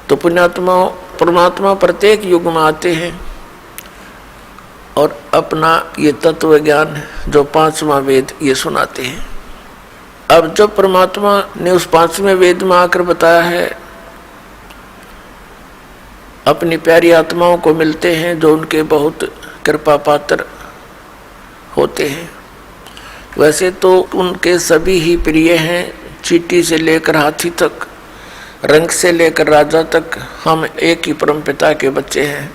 तो पुण्यात्मा परमात्मा प्रत्येक युग में आते हैं और अपना ये तत्व ज्ञान जो पांचवा वेद ये सुनाते हैं। अब जब परमात्मा ने उस पांचवें वेद में आकर बताया है, अपनी प्यारी आत्माओं को मिलते हैं जो उनके बहुत कृपा पात्र होते हैं। वैसे तो उनके सभी ही प्रिय हैं, चींटी से लेकर हाथी तक, रंग से लेकर राजा तक, हम एक ही परम पिता के बच्चे हैं।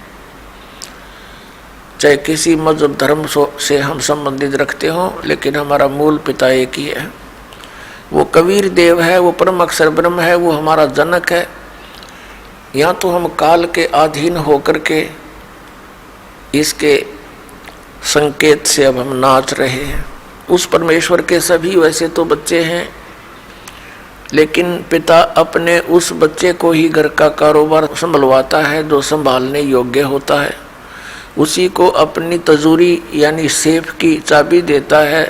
चाहे किसी मजहब धर्म से हम संबंधित रखते हों, लेकिन हमारा मूल पिता एक ही है। वो कबीर देव है, वो परम अक्षर ब्रह्म है, वो हमारा जनक है। यहाँ तो हम काल के अधीन होकर के इसके संकेत से अब हम नाच रहे हैं। उस परमेश्वर के सभी वैसे तो बच्चे हैं, लेकिन पिता अपने उस बच्चे को ही घर का कारोबार संभलवाता है जो संभालने योग्य होता है। उसी को अपनी तजूरी यानी सेफ की चाबी देता है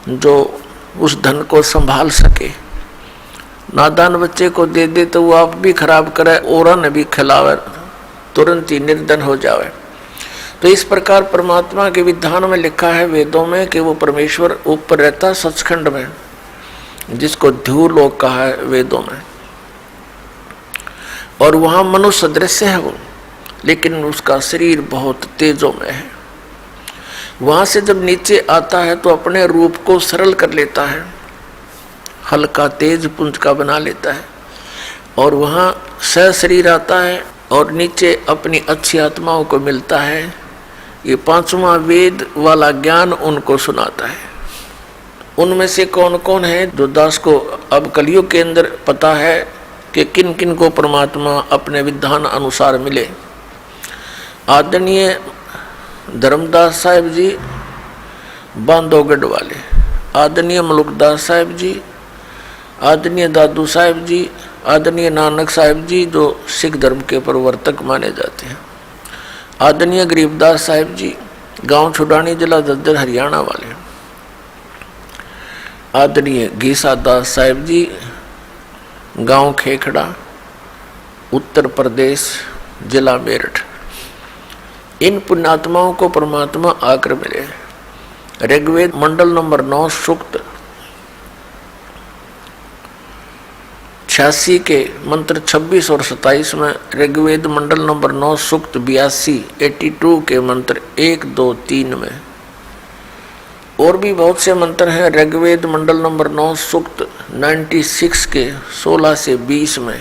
जो उस धन को संभाल सके। नादान बच्चे को दे दे तो वो आप भी खराब करे, औरन भी खिलावे, तुरंत ही निर्धन हो जावे। तो इस प्रकार परमात्मा के विधान में लिखा है वेदों में कि वो परमेश्वर ऊपर रहता सचखंड में, जिसको ध्रुव लोक कहा है वेदों में, और वहाँ मनुष्य दृश्य है वो, लेकिन उसका शरीर बहुत तेजों में है। वहाँ से जब नीचे आता है तो अपने रूप को सरल कर लेता है, हल्का तेज पुंज का बना लेता है, और वहाँ सह शरीर आता है और नीचे अपनी अच्छी आत्माओं को मिलता है। ये पांचवा वेद वाला ज्ञान उनको सुनाता है। उनमें से कौन कौन है जो दास को अब कलयुग के अंदर पता है कि किन किन को परमात्मा अपने विधान अनुसार मिले। आदरणीय धर्मदास साहिब जी बांधोगढ़ वाले, आदरणीय मलुकदास साहिब जी, आदरणीय दादू साहिब जी, आदरणीय नानक साहिब जी जो सिख धर्म के प्रवर्तक माने जाते हैं, आदरणीय गरीबदास साहिब जी गांव छुडानी जिला झज्जर हरियाणा वाले, आदरणीय गीसा दास साहिब जी गांव खेखड़ा उत्तर प्रदेश जिला मेरठ। इन पुण्यात्माओं को परमात्मा आकर मिले। ऋग्वेद मंडल नंबर 9 सूक्त 86 के मंत्र 26 और 27 में, ऋग्वेद मंडल नंबर 9 सूक्त 82 के मंत्र 1, 2, 3 में, और भी बहुत से मंत्र हैं। ऋग्वेद मंडल नंबर 9 सूक्त 96 के 16 से 20 में,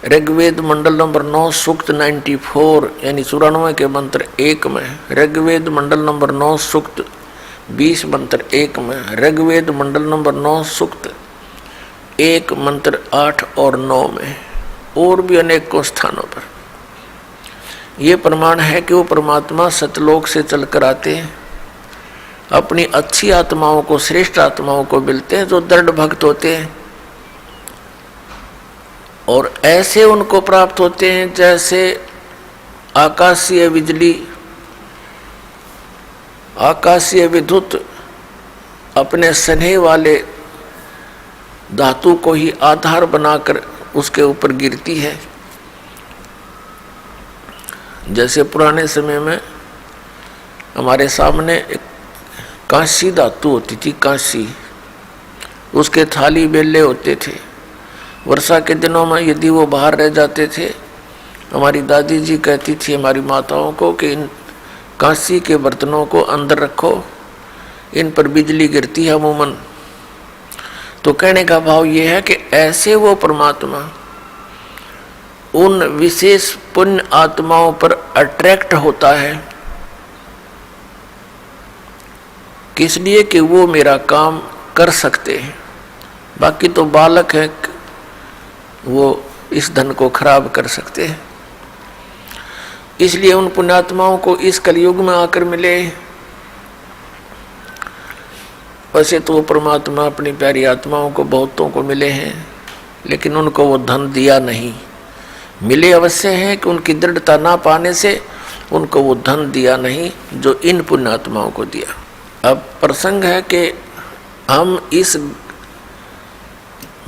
ऋग्वेद मंडल नंबर 9 सूक्त 94 यानी 94 के मंत्र 1 में, ऋग्वेद मंडल नंबर 9 सूक्त 20 मंत्र 1 में, ऋग्वेद मंडल नंबर 9 सूक्त 1 मंत्र 8 और 9 में, और भी अनेकों स्थानों पर। ये प्रमाण है कि वो परमात्मा सतलोक से चलकर आते हैं, अपनी अच्छी आत्माओं को, श्रेष्ठ आत्माओं को मिलते हैं जो दृढ़ भक्त होते हैं, और ऐसे उनको प्राप्त होते हैं जैसे आकाशीय बिजली, आकाशीय विद्युत अपने स्नेह वाले धातु को ही आधार बनाकर उसके ऊपर गिरती है। जैसे पुराने समय में हमारे सामने एक कांसी धातु होती थी, कांसी, उसके थाली बेले होते थे। वर्षा के दिनों में यदि वो बाहर रह जाते थे, हमारी दादी जी कहती थी हमारी माताओं को कि इन कांसी के बर्तनों को अंदर रखो, इन पर बिजली गिरती है अमूमन। तो कहने का भाव ये है कि ऐसे वो परमात्मा उन विशेष पुण्य आत्माओं पर अट्रैक्ट होता है, किस लिए कि वो मेरा काम कर सकते हैं। बाकी तो बालक हैं, वो इस धन को खराब कर सकते हैं। इसलिए उन पुण्यात्माओं को इस कलयुग में आकर मिले। वैसे तो वो परमात्मा अपनी प्यारी आत्माओं को बहुतों को मिले हैं, लेकिन उनको वो धन दिया नहीं। मिले अवश्य हैं कि उनकी दृढ़ता ना पाने से उनको वो धन दिया नहीं जो इन पुण्यात्माओं को दिया। अब प्रसंग है कि हम इस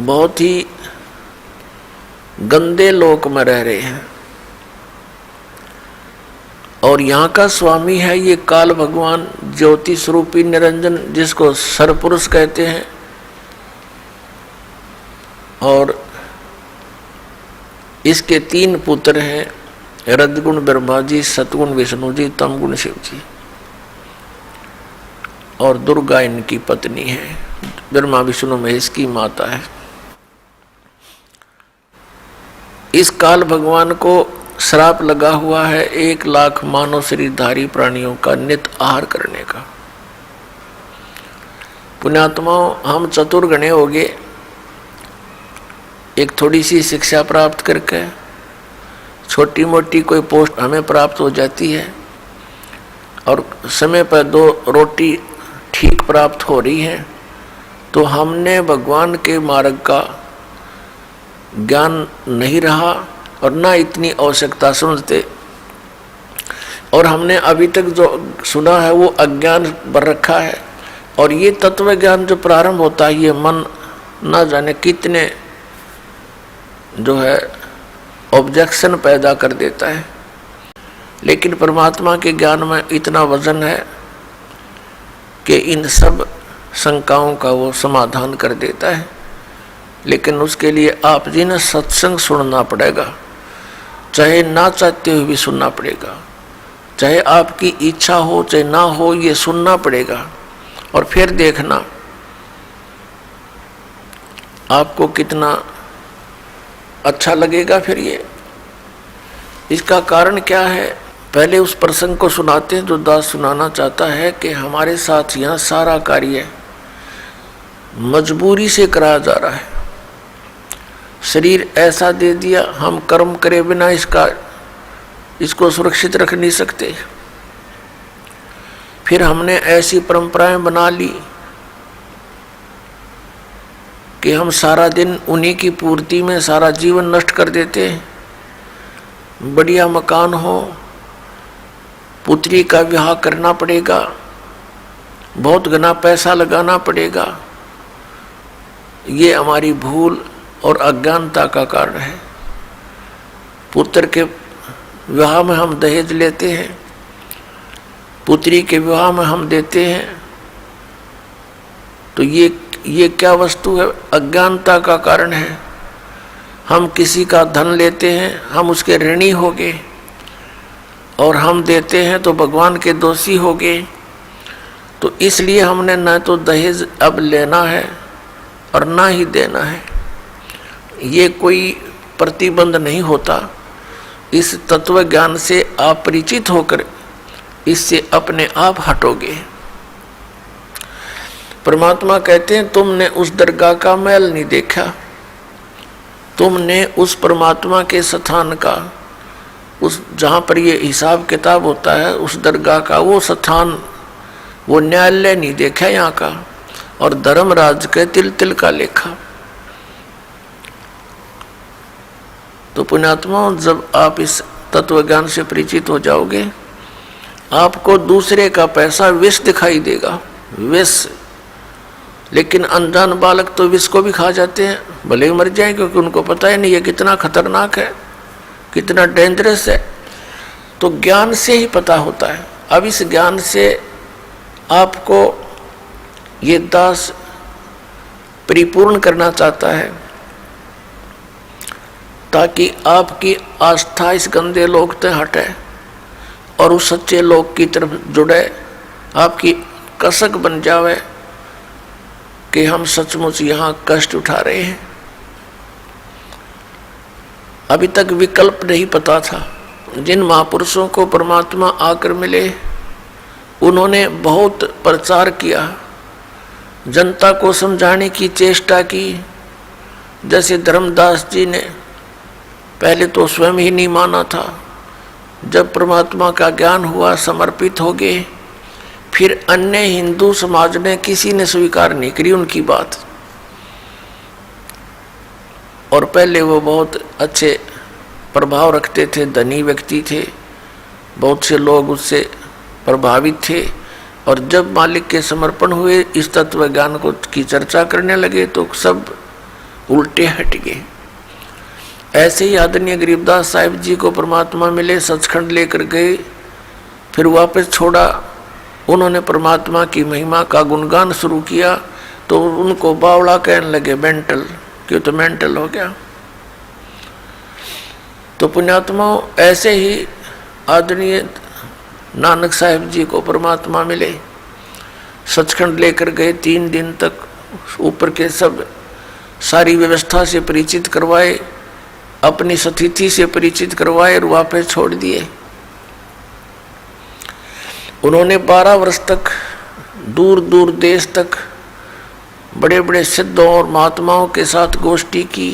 बहुत ही गंदे लोक में रह रहे हैं। और यहाँ का स्वामी है ये काल भगवान, ज्योति स्वरूपी निरंजन, जिसको सरपुरुष कहते हैं। और इसके 3 पुत्र हैं, रजगुण ब्रह्मा जी, सतगुण विष्णु जी, तमगुण शिव जी। और दुर्गा इनकी पत्नी है, ब्रह्मा विष्णु महेश की माता है। इस काल भगवान को श्राप लगा हुआ है 1 लाख मानव शरीरधारी प्राणियों का नित आहार करने का। पुण्यात्माओं, हम चतुर्गणे हो गए, एक थोड़ी सी शिक्षा प्राप्त करके छोटी मोटी कोई पोस्ट हमें प्राप्त हो जाती है और समय पर 2 रोटी ठीक प्राप्त हो रही है, तो हमने भगवान के मार्ग का ज्ञान नहीं रहा और ना इतनी आवश्यकता समझते, और हमने अभी तक जो सुना है वो अज्ञान भर रखा है। और ये तत्व ज्ञान जो प्रारंभ होता है, ये मन ना जाने कितने जो है ऑब्जेक्शन पैदा कर देता है। लेकिन परमात्मा के ज्ञान में इतना वजन है कि इन सब शंकाओं का वो समाधान कर देता है। लेकिन उसके लिए आप जी ने सत्संग सुनना पड़ेगा, चाहे ना चाहते हुए भी सुनना पड़ेगा, चाहे आपकी इच्छा हो चाहे ना हो, ये सुनना पड़ेगा। और फिर देखना आपको कितना अच्छा लगेगा। फिर ये इसका कारण क्या है, पहले उस प्रसंग को सुनाते हैं जो दास सुनाना चाहता है कि हमारे साथ यहाँ सारा कार्य मजबूरी से कराया जा रहा है। शरीर ऐसा दे दिया, हम कर्म करे बिना इसको सुरक्षित रख नहीं सकते। फिर हमने ऐसी परंपराएं बना ली कि हम सारा दिन उन्हीं की पूर्ति में सारा जीवन नष्ट कर देते हैं। बढ़िया मकान हो, पुत्री का विवाह करना पड़ेगा, बहुत घना पैसा लगाना पड़ेगा। ये हमारी भूल और अज्ञानता का कारण है। पुत्र के विवाह में हम दहेज लेते हैं, पुत्री के विवाह में हम देते हैं, तो ये क्या वस्तु है? अज्ञानता का कारण है। हम किसी का धन लेते हैं, हम उसके ऋणी हो गए, और हम देते हैं तो भगवान के दोषी हो गए। तो इसलिए हमने न तो दहेज अब लेना है और ना ही देना है। ये कोई प्रतिबंध नहीं होता। इस तत्व ज्ञान से आप परिचित होकर इससे अपने आप हटोगे। परमात्मा कहते हैं तुमने उस दरगाह का महल नहीं देखा, तुमने उस परमात्मा के स्थान का, उस जहाँ पर ये हिसाब किताब होता है, उस दरगाह का वो स्थान, वो न्यायालय नहीं देखा यहाँ का, और धर्मराज के तिल तिल का लेखा। तो पुण्यात्मा, जब आप इस तत्व ज्ञान से परिचित हो जाओगे, आपको दूसरे का पैसा विष दिखाई देगा, विष। लेकिन अनजान बालक तो विष को भी खा जाते हैं, भले ही मर जाए, क्योंकि उनको पता ही नहीं है कितना खतरनाक है, कितना डेंजरस है। तो ज्ञान से ही पता होता है। अब इस ज्ञान से आपको ये दास परिपूर्ण करना चाहता है, ताकि आपकी आस्था इस गंदे लोक से हटे और उस सच्चे लोक की तरफ जुड़े, आपकी कसक बन जावे कि हम सचमुच यहाँ कष्ट उठा रहे हैं। अभी तक विकल्प नहीं पता था। जिन महापुरुषों को परमात्मा आकर मिले, उन्होंने बहुत प्रचार किया, जनता को समझाने की चेष्टा की। जैसे धर्मदास जी ने पहले तो स्वयं ही नहीं माना था, जब परमात्मा का ज्ञान हुआ समर्पित हो गए, फिर अन्य हिंदू समाज ने किसी ने स्वीकार नहीं करी उनकी बात। और पहले वो बहुत अच्छे प्रभाव रखते थे, धनी व्यक्ति थे, बहुत से लोग उससे प्रभावित थे। और जब मालिक के समर्पण हुए, इस तत्व ज्ञान को की चर्चा करने लगे, तो सब उल्टे हट गए। ऐसे ही आदरणीय गरीबदास साहिब जी को परमात्मा मिले, सचखंड लेकर गए, फिर वापस छोड़ा। उन्होंने परमात्मा की महिमा का गुणगान शुरू किया तो उनको बावड़ा कहने लगे, मेंटल, क्यों तो मेंटल हो गया। तो पुण्यात्माओं, ऐसे ही आदरणीय नानक साहिब जी को परमात्मा मिले, सचखंड लेकर गए, 3 दिन तक ऊपर के सब सारी व्यवस्था से परिचित करवाए, अपनी स्थिति से परिचित करवाए और वापस छोड़ दिए। उन्होंने 12 वर्ष तक दूर दूर देश तक बड़े बड़े सिद्धों और महात्माओं के साथ गोष्ठी की,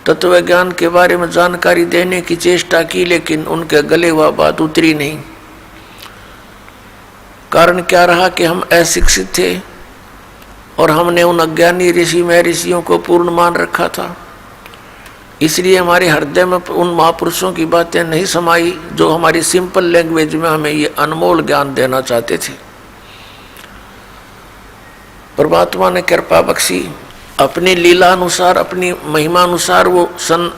तत्व ज्ञान के बारे में जानकारी देने की चेष्टा की, लेकिन उनके गले वह बात उतरी नहीं। कारण क्या रहा कि हम अशिक्षित थे और हमने उन अज्ञानी ऋषि महर्षियों को पूर्ण मान रखा था। इसलिए हमारे हृदय में उन महापुरुषों की बातें नहीं समाई जो हमारी सिंपल लैंग्वेज में हमें ये अनमोल ज्ञान देना चाहते थे। परमात्मा ने कृपा बख्शी, अपनी लीला अनुसार, अपनी महिमा अनुसार वो सन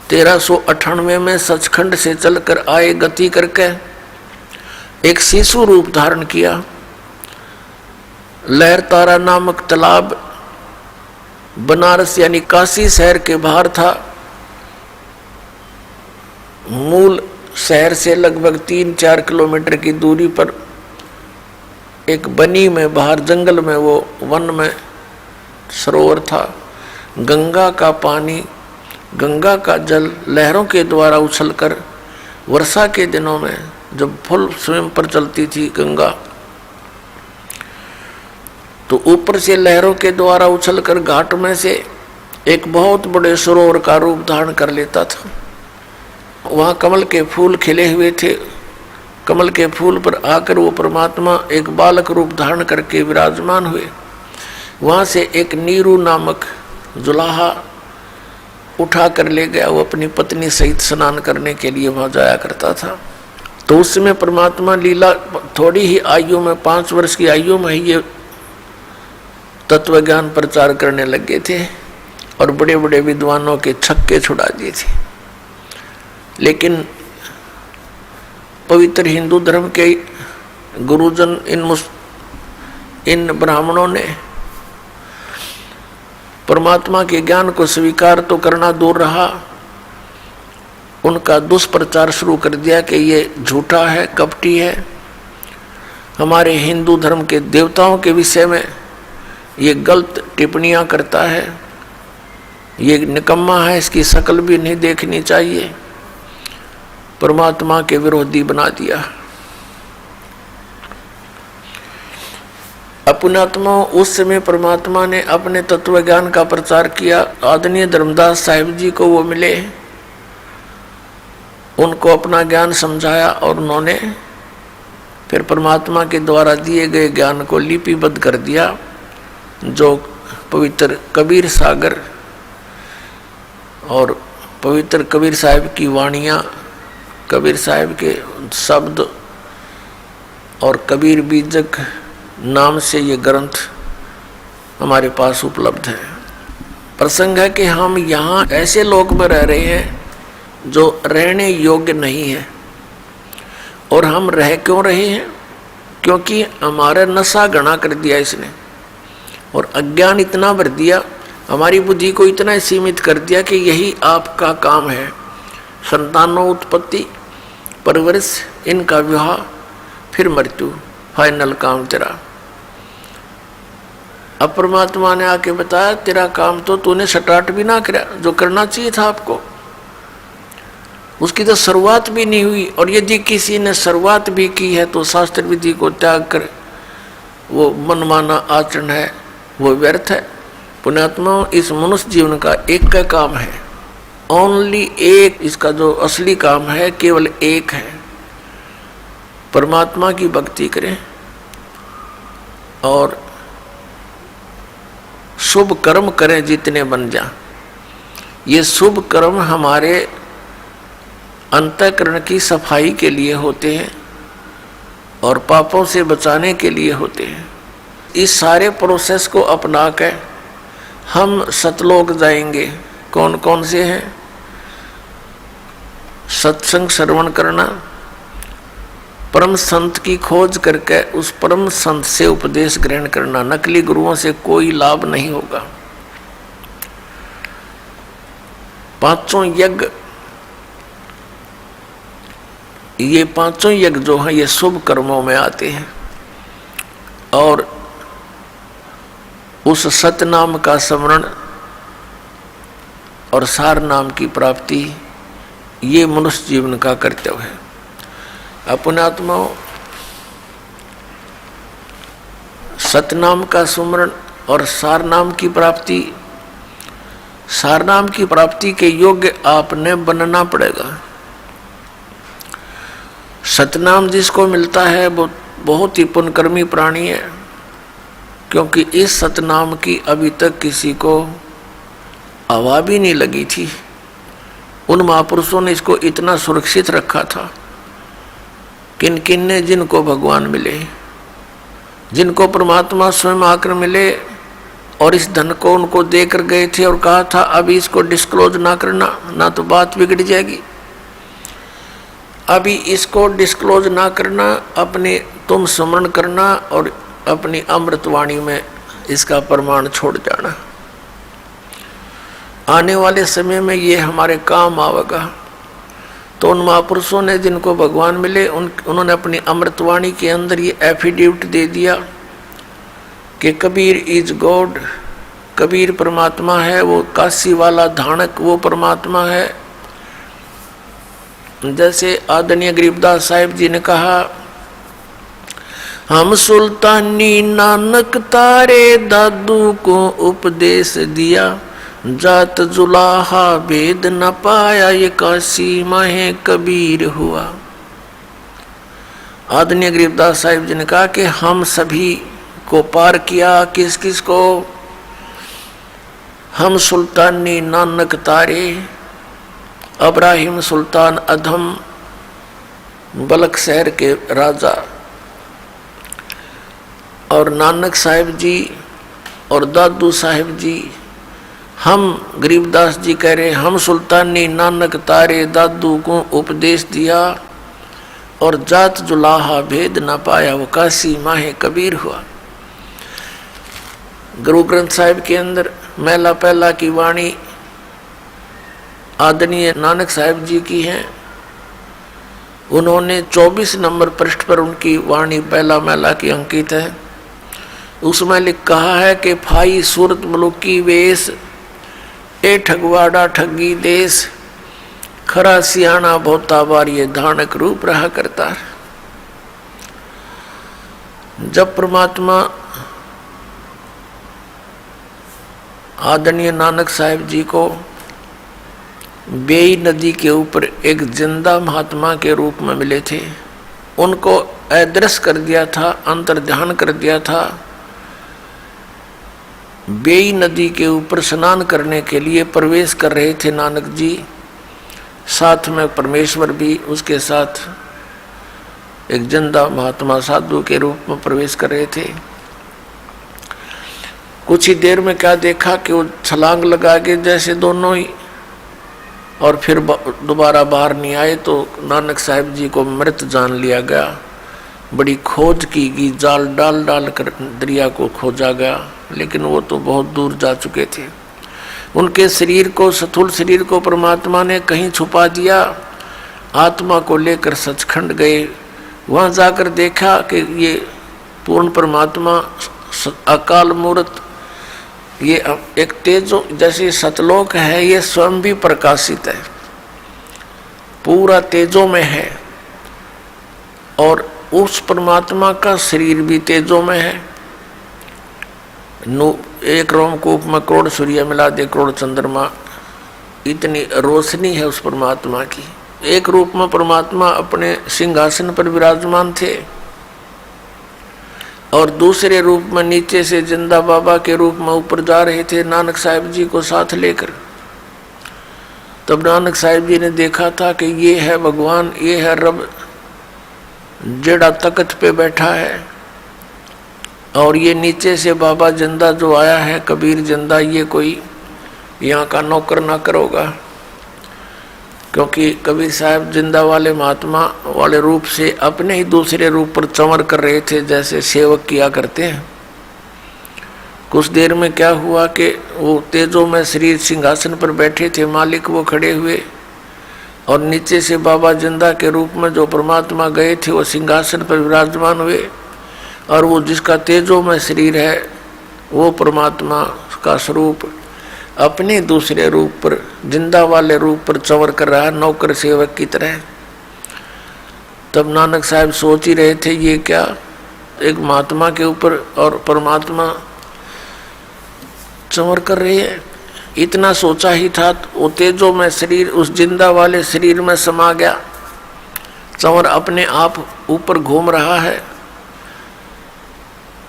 1398 में सचखंड से चलकर आए, गति करके एक शिशु रूप धारण किया। लहर तारा नामक तालाब बनारस यानी काशी शहर के बाहर था। मूल शहर से लगभग 3-4 किलोमीटर की दूरी पर एक बनी में बाहर जंगल में वो वन में सरोवर था। गंगा का पानी, गंगा का जल लहरों के द्वारा उछलकर वर्षा के दिनों में जब फुल स्वयं पर चलती थी गंगा, तो ऊपर से लहरों के द्वारा उछलकर घाट में से एक बहुत बड़े सरोवर का रूप धारण कर लेता था। वहाँ कमल के फूल खिले हुए थे। कमल के फूल पर आकर वो परमात्मा एक बालक रूप धारण करके विराजमान हुए। वहाँ से एक नीरू नामक जुलाहा उठा कर ले गया। वो अपनी पत्नी सहित स्नान करने के लिए वहाँ जाया करता था। तो उस समय परमात्मा लीला थोड़ी ही आयु में, 5 वर्ष की आयु में ही ये तत्व ज्ञान प्रचार करने लगे थे और बड़े बड़े विद्वानों के छक्के छुड़ा दिए थे। लेकिन पवित्र हिंदू धर्म के गुरुजन, इन ब्राह्मणों ने परमात्मा के ज्ञान को स्वीकार तो करना दूर रहा, उनका दुष्प्रचार शुरू कर दिया कि ये झूठा है, कपटी है, हमारे हिंदू धर्म के देवताओं के विषय में ये गलत टिप्पणियां करता है, ये निकम्मा है, इसकी शक्ल भी नहीं देखनी चाहिए। परमात्मा के विरोधी बना दिया। अपनात्मा उस समय परमात्मा ने अपने तत्व ज्ञान का प्रचार किया। आदरणीय धर्मदास साहिब जी को वो मिले, उनको अपना ज्ञान समझाया और उन्होंने फिर परमात्मा के द्वारा दिए गए ज्ञान को लिपिबद्ध कर दिया, जो पवित्र कबीर सागर और पवित्र कबीर साहिब की वाणियाँ, कबीर साहिब के शब्द और कबीर बीजक नाम से ये ग्रंथ हमारे पास उपलब्ध है। प्रसंग है कि हम यहाँ ऐसे लोक में रह रहे हैं जो रहने योग्य नहीं है। और हम रह क्यों रहे हैं? क्योंकि हमारा नशा घना कर दिया इसने, और अज्ञान इतना भर दिया, हमारी बुद्धि को इतना सीमित कर दिया कि यही आपका काम है, संतानों उत्पत्ति, परवरिश, इनका विवाह, फिर मृत्यु, फाइनल काम तेरा। अब परमात्मा ने आके बताया तेरा काम तो तूने स्टार्ट भी ना किया, जो करना चाहिए था आपको, उसकी तो शुरुआत भी नहीं हुई। और यदि किसी ने शुरुआत भी की है तो शास्त्र विधि को त्याग कर वो मनमाना आचरण है, वो व्यर्थ है। पुण्यात्मा, इस मनुष्य जीवन का एक का काम है, ओनली एक, इसका जो असली काम है केवल एक है, परमात्मा की भक्ति करें और शुभ कर्म करें जितने बन जा। ये शुभ कर्म हमारे अंतःकरण की सफाई के लिए होते हैं और पापों से बचाने के लिए होते हैं। इस सारे प्रोसेस को अपना कर हम सतलोक जाएंगे। कौन कौन से हैं? सत्संग श्रवण करना, परम संत की खोज करके उस परम संत से उपदेश ग्रहण करना। नकली गुरुओं से कोई लाभ नहीं होगा। पांचों यज्ञ, ये पांचों यज्ञ जो हैं ये शुभ कर्मों में आते हैं और उस सतनाम का स्मरण और सार नाम की प्राप्ति ये मनुष्य जीवन का कर्तव्य है। अपने आत्माओं, सतनाम का सुमरण और सार नाम की प्राप्ति, सार नाम की प्राप्ति के योग्य आपने बनना पड़ेगा। सतनाम जिसको मिलता है वो बहुत ही पुण्यकर्मी प्राणी है, क्योंकि इस सतनाम की अभी तक किसी को हवा भी नहीं लगी थी। उन महापुरुषों ने इसको इतना सुरक्षित रखा था। किन किन ने, जिनको भगवान मिले, जिनको परमात्मा स्वयं आकर मिले और इस धन को उनको देकर गए थे और कहा था अभी इसको डिस्क्लोज ना करना, ना तो बात बिगड़ जाएगी। अभी इसको डिस्क्लोज ना करना, अपने तुम स्मरण करना और अपनी अमृतवाणी में इसका प्रमाण छोड़ जाना। आने वाले समय में ये हमारे काम आवेगा। तो उन महापुरुषों ने जिनको भगवान मिले उन्होंने अपनी अमृतवाणी के अंदर ये एफिडेविट दे दिया कि कबीर इज गॉड, कबीर परमात्मा है, वो काशी वाला धानक वो परमात्मा है। जैसे आदरणीय गरीबदास साहिब जी ने कहा, हम सुल्तानी नानक तारे दादू को उपदेश दिया, जात जुलाहा भेद न पाया ये काशी माहे कबीर हुआ। आदरणीय गरीबदास साहिब जी ने कहा कि हम सभी को पार किया, किस किस को? हम सुल्तानी नानक तारे, अब्राहिम सुल्तान अधम बलक शहर के राजा और नानक साहिब जी और दादू साहिब जी, हम गरीबदास जी कह रहे हम सुल्तानी नानक तारे दादू को उपदेश दिया और जात जुलाहा भेद न पाया वो काशी माहे कबीर हुआ। गुरु ग्रंथ साहिब के अंदर मैला पहला की वाणी आदरणीय नानक साहिब जी की है। उन्होंने 24 नंबर पृष्ठ पर उनकी वाणी पहला मैला की अंकित है। उसमें लिख कहा है कि फाई सूरत मलुकी वेश, ए ठगवाड़ा ठगी देश, खरा सियाना बहुता बार ये धानक रूप रहा करता है। जब परमात्मा आदरणीय नानक साहिब जी को बेई नदी के ऊपर एक जिंदा महात्मा के रूप में मिले थे, उनको अदृश्य कर दिया था, अंतर्ध्यान कर दिया था। बेई नदी के ऊपर स्नान करने के लिए प्रवेश कर रहे थे नानक जी, साथ में परमेश्वर भी उसके साथ एक जिंदा महात्मा साधु के रूप में प्रवेश कर रहे थे। कुछ ही देर में क्या देखा कि वो छलांग लगा के जैसे दोनों ही, और फिर दोबारा बाहर नहीं आए तो नानक साहिब जी को मृत जान लिया गया। बड़ी खोज की गई, जाल डाल डाल कर दरिया को खोजा गया, लेकिन वो तो बहुत दूर जा चुके थे। उनके शरीर को, स्थूल शरीर को परमात्मा ने कहीं छुपा दिया, आत्मा को लेकर सचखंड गए। वहाँ जाकर देखा कि ये पूर्ण परमात्मा अकाल मूर्त, ये एक तेजो जैसे सतलोक है, ये स्वयं भी प्रकाशित है, पूरा तेजों में है, और उस परमात्मा का शरीर भी तेजों में है। एक रोमकूप में करोड़ सूर्य मिला दे करोड़ चंद्रमा, इतनी रोशनी है उस परमात्मा की। एक रूप में परमात्मा अपने सिंहासन पर विराजमान थे और दूसरे रूप में नीचे से जिंदा बाबा के रूप में ऊपर जा रहे थे नानक साहिब जी को साथ लेकर। तब नानक साहिब जी ने देखा था कि ये है भगवान, ये है रब जेड़ा तख्त पे बैठा है, और ये नीचे से बाबा जिंदा जो आया है, कबीर जिंदा, ये कोई यहाँ का नौकर ना करोगा। क्योंकि कबीर साहब जिंदा वाले महात्मा वाले रूप से अपने ही दूसरे रूप पर चंवर कर रहे थे, जैसे सेवक किया करते हैं। कुछ देर में क्या हुआ कि वो तेजों में शरीर सिंहासन पर बैठे थे, मालिक वो खड़े हुए और नीचे से बाबा जिंदा के रूप में जो परमात्मा गए थे वो सिंहासन पर विराजमान हुए, और वो जिसका तेजों में शरीर है वो परमात्मा का स्वरूप अपने दूसरे रूप पर, जिंदा वाले रूप पर चंवर कर रहा है, नौकर सेवक की तरह। तब नानक साहब सोच ही रहे थे ये क्या, एक महात्मा के ऊपर और परमात्मा चंवर कर रही है। इतना सोचा ही था वो तेजों में शरीर उस जिंदा वाले शरीर में समा गया, चंवर अपने आप ऊपर घूम रहा है।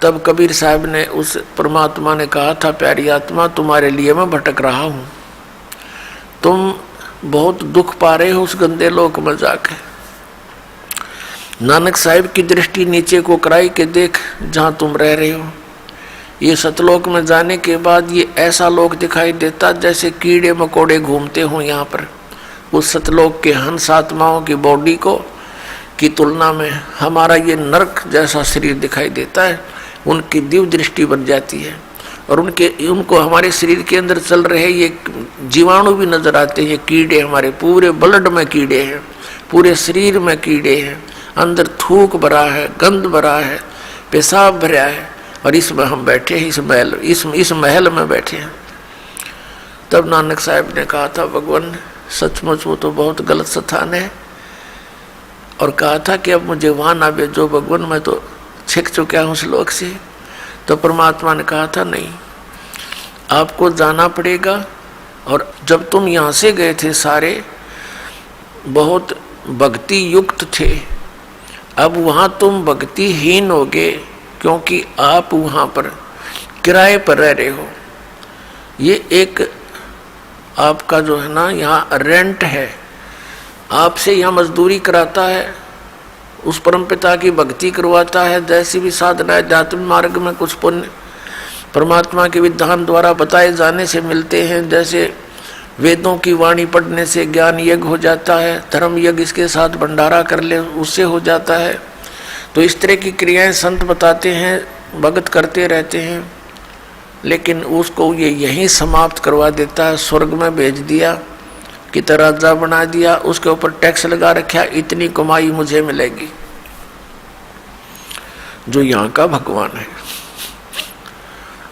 तब कबीर साहब ने उस परमात्मा ने कहा था, प्यारी आत्मा तुम्हारे लिए मैं भटक रहा हूँ, तुम बहुत दुख पा रहे हो उस गंदे लोक में जाकर। नानक साहब की दृष्टि नीचे को कराई कि देख जहाँ तुम रह रहे हो, ये सतलोक में जाने के बाद ये ऐसा लोक दिखाई देता जैसे कीड़े मकोड़े घूमते हों यहाँ पर। उस सतलोक के हंस आत्माओं की बॉडी को की तुलना में हमारा ये नरक जैसा शरीर दिखाई देता है। उनकी दिव्य दृष्टि बन जाती है और उनको हमारे शरीर के अंदर चल रहे ये जीवाणु भी नजर आते हैं। ये कीड़े हमारे पूरे ब्लड में कीड़े हैं, पूरे शरीर में कीड़े हैं, अंदर थूक भरा है, गंध भरा है, पेशाब भरा है, और इसमें हम बैठे हैं, इस महल में बैठे हैं। तब नानक साहब ने कहा था, भगवान सचमुच वो तो बहुत गलत स्थान है, और कहा था कि अब मुझे वहाँ ना भेजो भगवान, मैं तो छिक चुका हूँ उस लोक से। तो परमात्मा ने कहा था नहीं, आपको जाना पड़ेगा, और जब तुम यहाँ से गए थे सारे बहुत भक्ति युक्त थे, अब वहाँ तुम भक्तिहीन होगे, क्योंकि आप वहाँ पर किराए पर रह रहे हो। ये एक आपका जो है ना यहाँ रेंट है, आपसे यहाँ मजदूरी कराता है, उस परमपिता की भक्ति करवाता है। जैसी भी साधना आध्यात्मिक मार्ग में कुछ पुण्य परमात्मा के विधान द्वारा बताए जाने से मिलते हैं, जैसे वेदों की वाणी पढ़ने से ज्ञान यज्ञ हो जाता है, धर्म यज्ञ इसके साथ भंडारा कर ले उससे हो जाता है। तो इस तरह की क्रियाएं संत बताते हैं, भगत करते रहते हैं, लेकिन उसको ये यहीं समाप्त करवा देता है। स्वर्ग में भेज दिया कि राजा बना दिया, उसके ऊपर टैक्स लगा रखा, इतनी कमाई मुझे मिलेगी। जो यहाँ का भगवान है।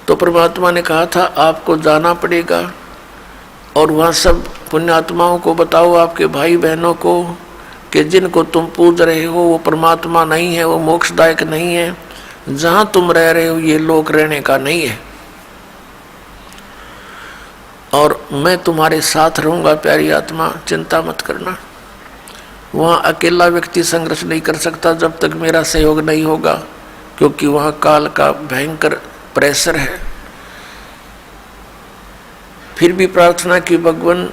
तो परमात्मा ने कहा था आपको जाना पड़ेगा, और वहाँ सब पुण्यात्माओं को बताओ, आपके भाई बहनों को, कि जिनको तुम पूज रहे हो वो परमात्मा नहीं है, वो मोक्षदायक नहीं है, जहाँ तुम रह रहे हो ये लोक रहने का नहीं है, और मैं तुम्हारे साथ रहूँगा प्यारी आत्मा, चिंता मत करना। वहाँ अकेला व्यक्ति संघर्ष नहीं कर सकता जब तक मेरा सहयोग नहीं होगा, क्योंकि वहाँ काल का भयंकर प्रेशर है। फिर भी प्रार्थना की भगवान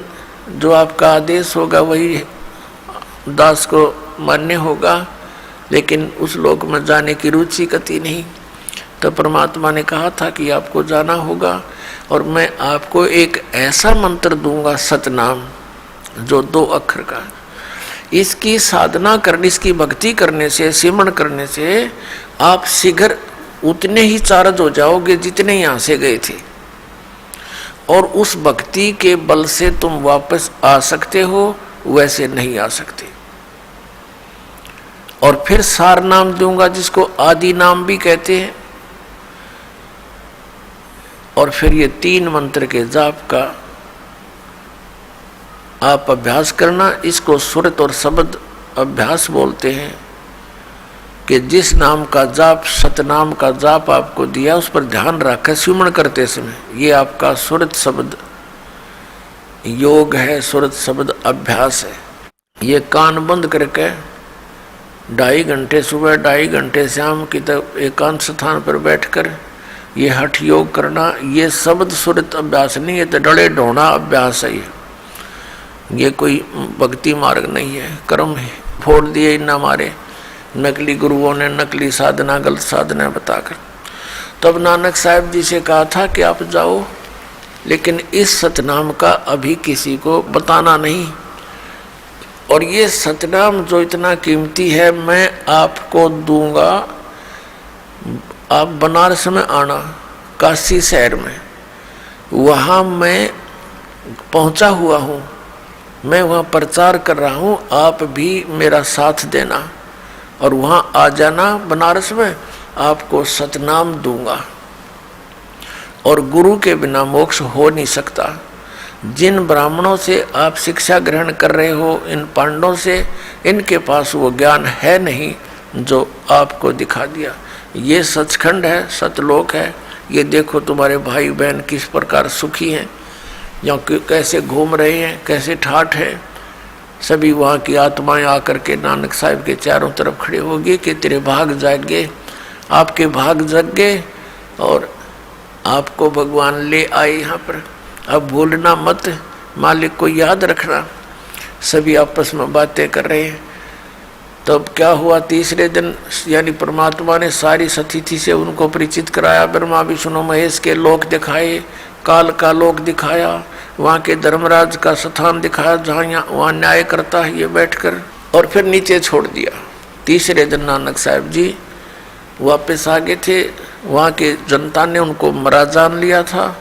जो आपका आदेश होगा वही दास को मान्य होगा, लेकिन उस लोक में जाने की रुचि कति नहीं। तो परमात्मा ने कहा था कि आपको जाना होगा, और मैं आपको एक ऐसा मंत्र दूंगा सतनाम, जो 2 अक्षर का, इसकी साधना करने, इसकी भक्ति करने से, सिमरण करने से आप शीघ्र उतने ही चार्ज हो जाओगे जितने यहाँ से गए थे, और उस भक्ति के बल से तुम वापस आ सकते हो, वैसे नहीं आ सकते। और फिर सार नाम दूंगा जिसको आदि नाम भी कहते हैं, और फिर ये 3 मंत्र के जाप का आप अभ्यास करना। इसको सुरत और शब्द अभ्यास बोलते हैं, कि जिस नाम का जाप, सतनाम का जाप आपको दिया उस पर ध्यान रखें सिमरण करते समय। ये आपका सुरत शब्द योग है, सुरत शब्द अभ्यास है। ये कान बंद करके 2.5 घंटे सुबह, 2.5 घंटे शाम की तरफ एकांत स्थान पर बैठकर ये हठ योग करना। ये शब्द सुरत अभ्यास नहीं है, तो डड़े ढोना अभ्यास है। ये कोई भक्ति मार्ग नहीं है, कर्म है। फोड़ दिए इन हमारे नकली गुरुओं ने, नकली साधना, गलत साधना बताकर। तब नानक साहब जी से कहा था कि आप जाओ, लेकिन इस सतनाम का अभी किसी को बताना नहीं, और ये सतनाम जो इतना कीमती है, मैं आपको दूंगा। आप बनारस में आना, काशी शहर में, वहाँ मैं पहुँचा हुआ हूँ, मैं वहाँ प्रचार कर रहा हूँ, आप भी मेरा साथ देना और वहाँ आ जाना बनारस में, आपको सतनाम दूंगा। और गुरु के बिना मोक्ष हो नहीं सकता। जिन ब्राह्मणों से आप शिक्षा ग्रहण कर रहे हो, इन पांडवों से, इनके पास वो ज्ञान है नहीं जो आपको दिखा दिया। ये सचखंड है, सतलोक है। ये देखो तुम्हारे भाई बहन किस प्रकार सुखी हैं, या कैसे घूम रहे हैं, कैसे ठाठ हैं। सभी वहाँ की आत्माएं आकर के नानक साहिब के चारों तरफ खड़े होगी कि तेरे भाग जागे, आपके भाग जग गए और आपको भगवान ले आए यहाँ पर। अब भूलना मत, मालिक को याद रखना। सभी आपस में बातें कर रहे हैं। तब क्या हुआ, तीसरे दिन यानी परमात्मा ने सारी सतिथि से उनको परिचित कराया। ब्रह्मा विष्णु महेश के लोक दिखाए, काल का लोक दिखाया, वहाँ के धर्मराज का स्थान दिखाया जहाँ वहाँ न्याय करता है ये बैठकर, और फिर नीचे छोड़ दिया। तीसरे दिन नानक साहब जी वापस आ गए थे। वहाँ के जनता ने उनको मरा जान लिया था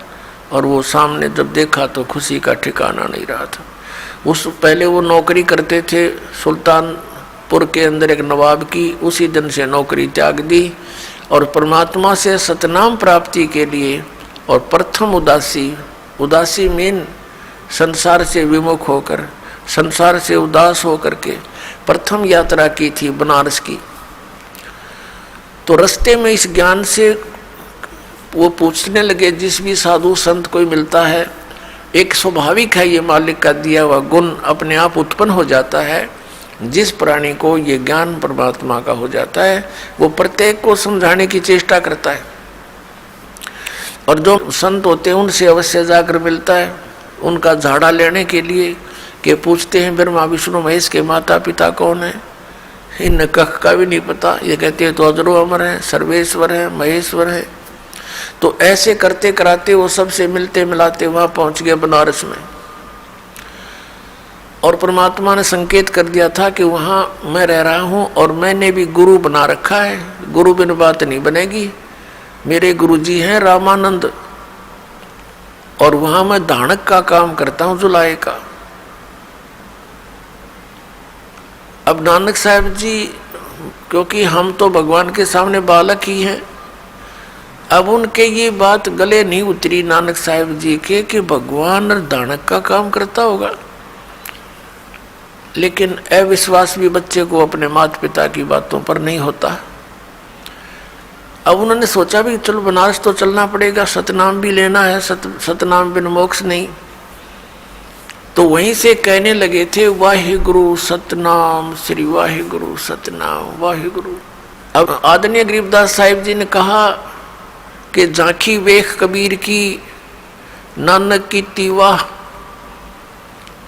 और वो सामने जब देखा तो खुशी का ठिकाना नहीं रहा था। उस पहले वो नौकरी करते थे सुल्तानपुर के अंदर एक नवाब की, उसी दिन से नौकरी त्याग दी और परमात्मा से सतनाम प्राप्ति के लिए और प्रथम उदासी मीन संसार से विमुख होकर, संसार से उदास होकर के प्रथम यात्रा की थी बनारस की। तो रास्ते में इस ज्ञान से वो पूछने लगे, जिस भी साधु संत कोई मिलता है, एक स्वाभाविक है ये मालिक का दिया हुआ गुण अपने आप उत्पन्न हो जाता है। जिस प्राणी को ये ज्ञान परमात्मा का हो जाता है वो प्रत्येक को समझाने की चेष्टा करता है, और जो संत होते हैं उनसे अवश्य जाकर मिलता है उनका झाड़ा लेने के लिए, कि पूछते हैं ब्रह्मा विष्णु महेश के माता पिता कौन है। इन कख का भी नहीं पता, ये कहते हैं तो अजरो अमर है, सर्वेश्वर है, महेश्वर है। तो ऐसे करते कराते वो सबसे मिलते मिलाते वहां पहुंच गए बनारस में, और परमात्मा ने संकेत कर दिया था कि वहां मैं रह रहा हूं और मैंने भी गुरु बना रखा है, गुरु बिन बात नहीं बनेगी। मेरे गुरुजी हैं रामानंद, और वहां मैं दानक का काम करता हूं, जुलाए का। अब नानक साहब जी, क्योंकि हम तो भगवान के सामने बालक ही हैं, अब उनके ये बात गले नहीं उतरी नानक साहब जी के कि भगवान दानक का काम करता होगा। लेकिन अविश्वास भी बच्चे को अपने माता पिता की बातों पर नहीं होता। अब उन्होंने सोचा भी चलो बनारस तो चलना पड़ेगा, सतनाम भी लेना है, सतनाम बिन मोक्ष नहीं। तो वहीं से कहने लगे थे वाहिगुरु सतनाम, श्री वाहिगुरु सतनाम वाहिगुरु। अब आदरणीय गरीबदास साहिब जी ने कहा कि झांकी वेख कबीर की, नानक की तीवाह,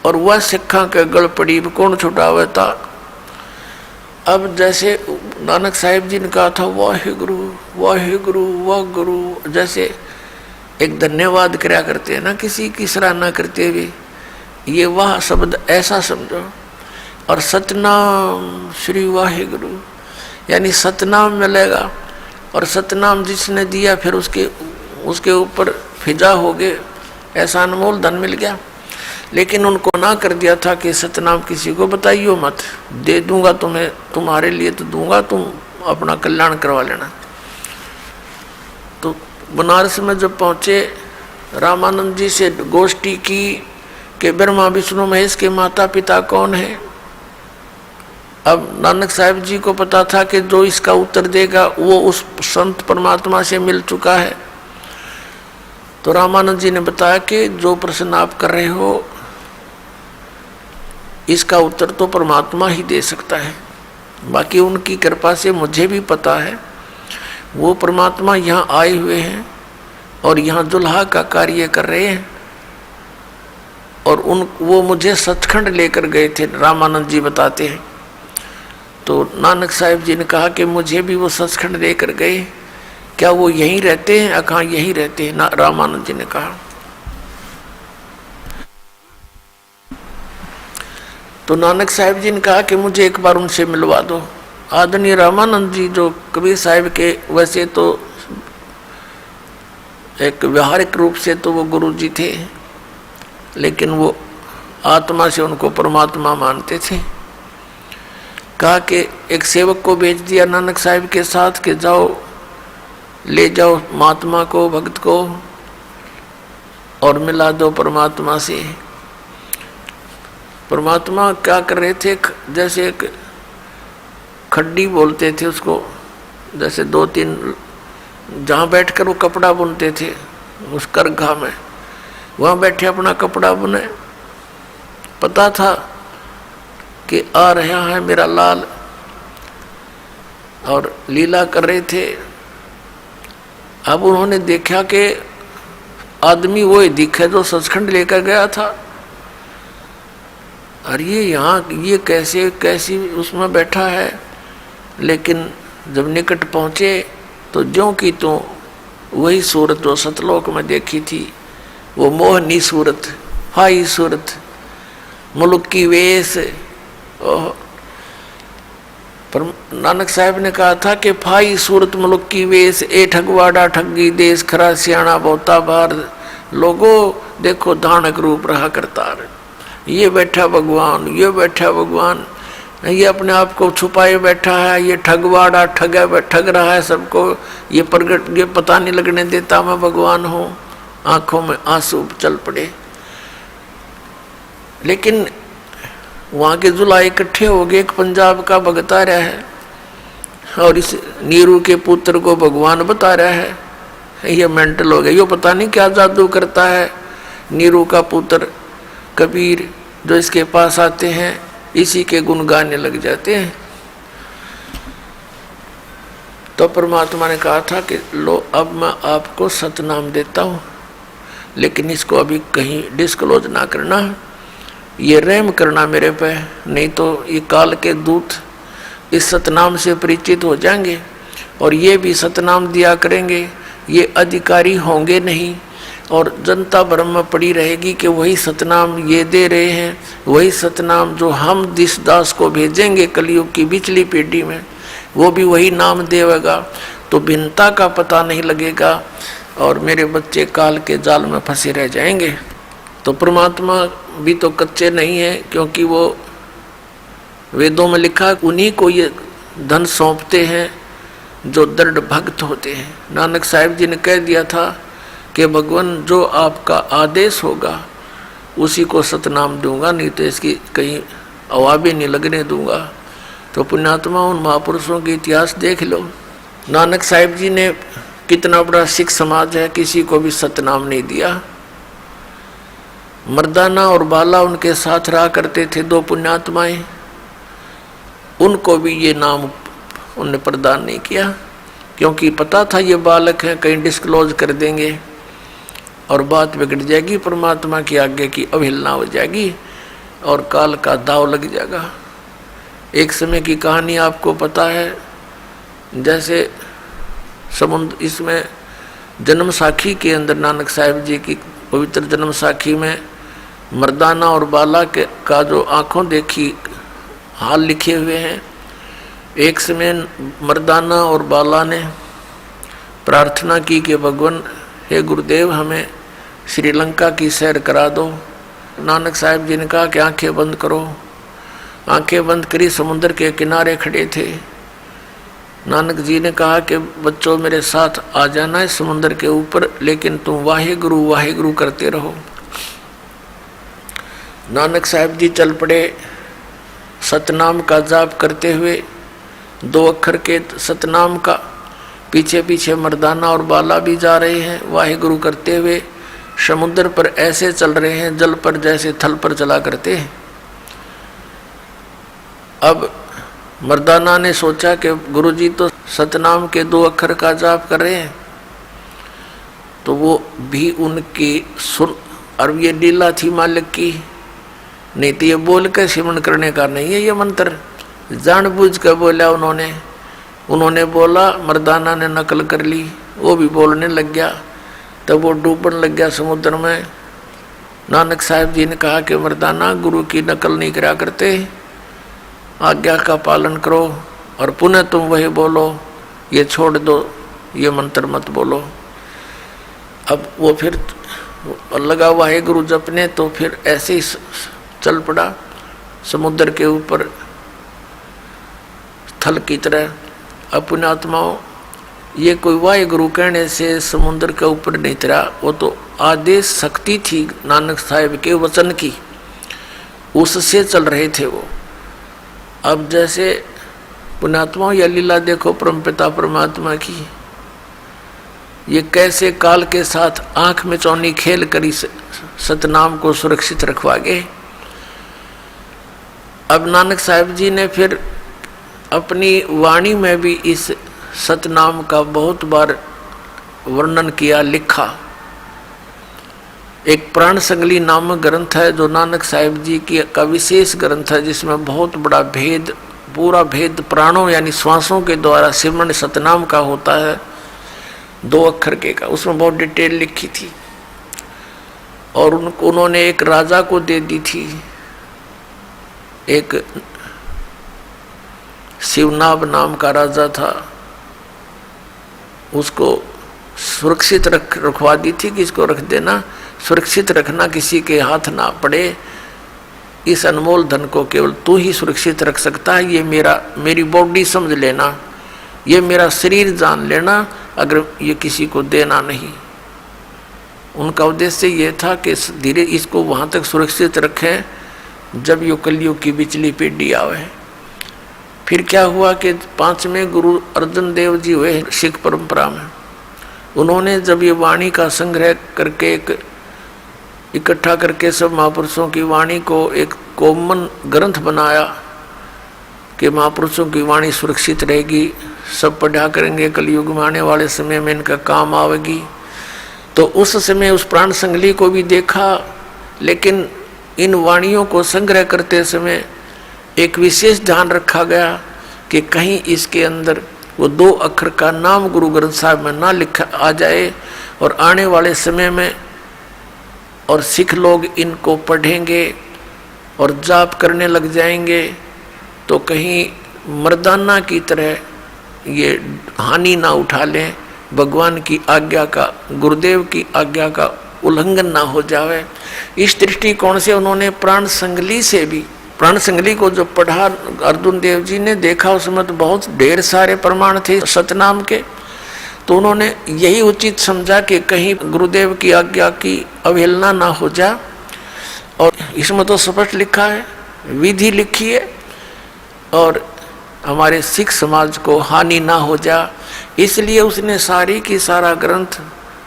और वह सिखा के गल पड़ी कौन छुटावे था। अब जैसे नानक साहिब जी ने कहा था वाहिगुरु वाहिगुरु वाह गुरु, जैसे एक धन्यवाद कराया करते हैं ना किसी की सराहना करते हुए, ये वाह शब्द ऐसा समझो। और सतनाम श्री वाहिगुरु यानी सतनाम मिलेगा, और सतनाम जिसने दिया फिर उसके ऊपर फिजा हो गए, ऐसा अनमोल धन मिल गया। लेकिन उनको ना कर दिया था कि सतनाम किसी को बताइयो मत, दे दूंगा तुम्हें, तुम्हारे लिए तो दूंगा, तुम अपना कल्याण करवा लेना। तो बनारस में जब पहुंचे, रामानंद जी से गोष्ठी की कि ब्रह्मा विष्णु महेश के माता पिता कौन है। अब नानक साहब जी को पता था कि जो इसका उत्तर देगा वो उस संत परमात्मा से मिल चुका है। तो रामानंद जी ने बताया कि जो प्रश्न आप कर रहे हो इसका उत्तर तो परमात्मा ही दे सकता है, बाकी उनकी कृपा से मुझे भी पता है वो परमात्मा यहाँ आए हुए हैं और यहाँ दुल्हा का कार्य कर रहे हैं, और वो मुझे सचखंड लेकर गए थे, रामानंद जी बताते हैं। तो नानक साहिब जी ने कहा कि मुझे भी वो सचखंड लेकर गए, क्या वो यहीं रहते हैं? कहाँ यहीं रहते हैं? रामानंद जी ने कहा। तो नानक साहिब जी ने कहा कि मुझे एक बार उनसे मिलवा दो। आदरणीय रामानंद जी जो कबीर साहिब के वैसे तो एक व्यवहारिक रूप से तो वो गुरु जी थे, लेकिन वो आत्मा से उनको परमात्मा मानते थे। कहा कि एक सेवक को भेज दिया नानक साहिब के साथ कि जाओ ले जाओ महात्मा को, भक्त को, और मिला दो परमात्मा से। परमात्मा क्या कर रहे थे, जैसे एक खड्डी बोलते थे उसको, जैसे 2-3 जहाँ बैठकर वो कपड़ा बुनते थे उस करघा में, वहाँ बैठे अपना कपड़ा बुने। पता था कि आ रहा है मेरा लाल, और लीला कर रहे थे। अब उन्होंने देखा कि आदमी वो ही दिखे जो सचखंड लेकर गया था, और ये यहाँ ये कैसी उसमें बैठा है। लेकिन जब निकट पहुँचे तो ज्यों की तो वही सूरत जो सतलोक में देखी थी, वो मोहनी सूरत, हाई सूरत, मुल्क की वेश। पर नानक साहब ने कहा था कि फाई सूरत मुल्क की वेश, ए ठगवाड़ा ठगी देश, खरा सियाणा बहुता बार, लोगो देखो धानक रूप रहा करतार। ये बैठा भगवान, ये बैठा भगवान, ये अपने आप को छुपाए बैठा है, ये ठगवाड़ा ठग रहा है सबको, ये प्रगट, ये पता नहीं लगने देता मैं भगवान हूँ। आंखों में आंसू चल पड़े। लेकिन वहाँ के जुला इकट्ठे हो गए, एक पंजाब का भगत आ रहा है और इस नीरू के पुत्र को भगवान बता रहा है। ये मेंटल हो गया, ये पता नहीं क्या जादू करता है। नीरू का पुत्र कबीर जो इसके पास आते हैं इसी के गुण गाने लग जाते हैं। तो परमात्मा ने कहा था कि लो अब मैं आपको सतनाम देता हूँ, लेकिन इसको अभी कहीं डिस्क्लोज ना करना, ये रहम करना मेरे पे, नहीं तो ये काल के दूत इस सतनाम से परिचित हो जाएंगे और ये भी सतनाम दिया करेंगे, ये अधिकारी होंगे नहीं, और जनता भ्रम में पड़ी रहेगी कि वही सतनाम ये दे रहे हैं, वही सतनाम जो हम दिस दास को भेजेंगे कलयुग की बिचली पीढ़ी में, वो भी वही नाम देगा। तो भिन्नता का पता नहीं लगेगा और मेरे बच्चे काल के जाल में फंसे रह जाएंगे। तो परमात्मा भी तो कच्चे नहीं है, क्योंकि वो वेदों में लिखा उन्हीं को ये धन सौंपते हैं जो दृढ़ भक्त होते हैं। नानक साहिब जी ने कह दिया था कि भगवान जो आपका आदेश होगा उसी को सतनाम दूंगा, नहीं तो इसकी कहीं अवाबी नहीं लगने दूंगा। तो पुण्यात्मा उन महापुरुषों के इतिहास देख लो। नानक साहिब जी ने कितना बड़ा सिख समाज है, किसी को भी सतनाम नहीं दिया। मर्दाना और बाला उनके साथ रहा करते थे, 2 पुण्यात्माएं, उनको भी ये नाम उन्हें प्रदान नहीं किया, क्योंकि पता था ये बालक हैं, कहीं डिस्क्लोज कर देंगे और बात बिगड़ जाएगी, परमात्मा की आज्ञा की अवहेलना हो जाएगी और काल का दाव लग जाएगा। एक समय की कहानी आपको पता है, जैसे समुद्र, इसमें जन्म साखी के अंदर नानक साहिब जी की पवित्र जन्म साखी में मर्दाना और बाला के का जो आंखों देखी हाल लिखे हुए हैं। एक समय मर्दाना और बाला ने प्रार्थना की कि भगवान हे गुरुदेव हमें श्रीलंका की सैर करा दो। नानक साहिब जी ने कहा कि आंखें बंद करो। आंखें बंद करी, समुद्र के किनारे खड़े थे। नानक जी ने कहा कि बच्चों मेरे साथ आ जाना है समुद्र के ऊपर, लेकिन तुम वाहेगुरु वाहेगुरु करते रहो। नानक साहिब जी चल पड़े सतनाम का जाप करते हुए, 2 अक्षर के सतनाम का। पीछे पीछे मर्दाना और बाला भी जा रहे हैं वाहेगुरु करते हुए। समुद्र पर ऐसे चल रहे हैं जल पर जैसे थल पर चला करते हैं। अब मर्दाना ने सोचा कि गुरुजी तो सतनाम के 2 अक्षर का जाप कर रहे हैं, तो वो भी उनकी सुन, और ये लीला थी मालिक की, नहीं तो ये बोल कर सिमरण करने का नहीं है ये मंत्र। जानबूझ कर बोला उन्होंने बोला, मर्दाना ने नकल कर ली, वो भी बोलने लग गया। तब वो डूबने लग गया समुद्र में। नानक साहब जी ने कहा कि मर्दाना, गुरु की नकल नहीं करा करते, आज्ञा का पालन करो और पुनः तुम वही बोलो, ये छोड़ दो, ये मंत्र मत बोलो। अब वो फिर लगा हुआ है गुरु जपने, तो फिर ऐसे ही चल पड़ा समुद्र के ऊपर थल की तरह। अपने आत्माओं, ये कोई वाहे गुरु कहने से समुद्र के ऊपर नहीं तरा, वो तो आदेश शक्ति थी नानक साहब के वचन की, उससे चल रहे थे वो। अब जैसे पुण्यात्माओं, यह लीला देखो परमपिता परमात्मा की, ये कैसे काल के साथ आंख में चौनी खेल कर सतनाम को सुरक्षित रखवा गए। अब नानक साहब जी ने फिर अपनी वाणी में भी इस सतनाम का बहुत बार वर्णन किया, लिखा। एक प्राण संगली नामक ग्रंथ है जो नानक साहब जी की का विशेष ग्रंथ है, जिसमें बहुत बड़ा भेद, पूरा भेद प्राणों यानी श्वासों के द्वारा सिमरण सतनाम का होता है, 2 अक्षर के का। उसमें बहुत डिटेल लिखी थी और उन्होंने एक राजा को दे दी थी। एक शिवनाभ नाम का राजा था, उसको सुरक्षित रखवा दी थी कि इसको रख देना, सुरक्षित रखना, किसी के हाथ ना पड़े, इस अनमोल धन को केवल तू ही सुरक्षित रख सकता है, ये मेरी बॉडी समझ लेना, ये मेरा शरीर जान लेना, अगर ये किसी को देना नहीं। उनका उद्देश्य ये था कि धीरे इसको वहाँ तक सुरक्षित रखें जब यो कलयुग की बिचली पीढ़ी आवे। फिर क्या हुआ कि 5वें गुरु अर्जन देव जी हुए सिख परंपरा में। उन्होंने जब ये वाणी का संग्रह करके इकट्ठा करके सब महापुरुषों की वाणी को एक कॉमन ग्रंथ बनाया कि महापुरुषों की वाणी सुरक्षित रहेगी, सब पढ़ा करेंगे, कलयुग में आने वाले समय में इनका काम आवेगी। तो उस समय उस प्राण संगली को भी देखा, लेकिन इन वाणियों को संग्रह करते समय एक विशेष ध्यान रखा गया कि कहीं इसके अंदर वो 2 अक्षर का नाम गुरु ग्रंथ साहब में ना लिखा आ जाए, और आने वाले समय में और सिख लोग इनको पढ़ेंगे और जाप करने लग जाएंगे तो कहीं मर्दाना की तरह ये हानि ना उठा लें, भगवान की आज्ञा का, गुरुदेव की आज्ञा का उल्लंघन ना हो जावे। इस दृष्टिकोण से उन्होंने प्राण संगली से भी, प्राण संगली को जो पढ़ा अर्जुन देव जी ने देखा, उसमें तो बहुत ढेर सारे प्रमाण थे सतनाम के, तो उन्होंने यही उचित समझा कि कहीं गुरुदेव की आज्ञा की अवहेलना ना हो जा। और इसमें तो स्पष्ट लिखा है, विधि लिखी है, और हमारे सिख समाज को हानि ना हो जा, इसलिए उसने सारी की सारा ग्रंथ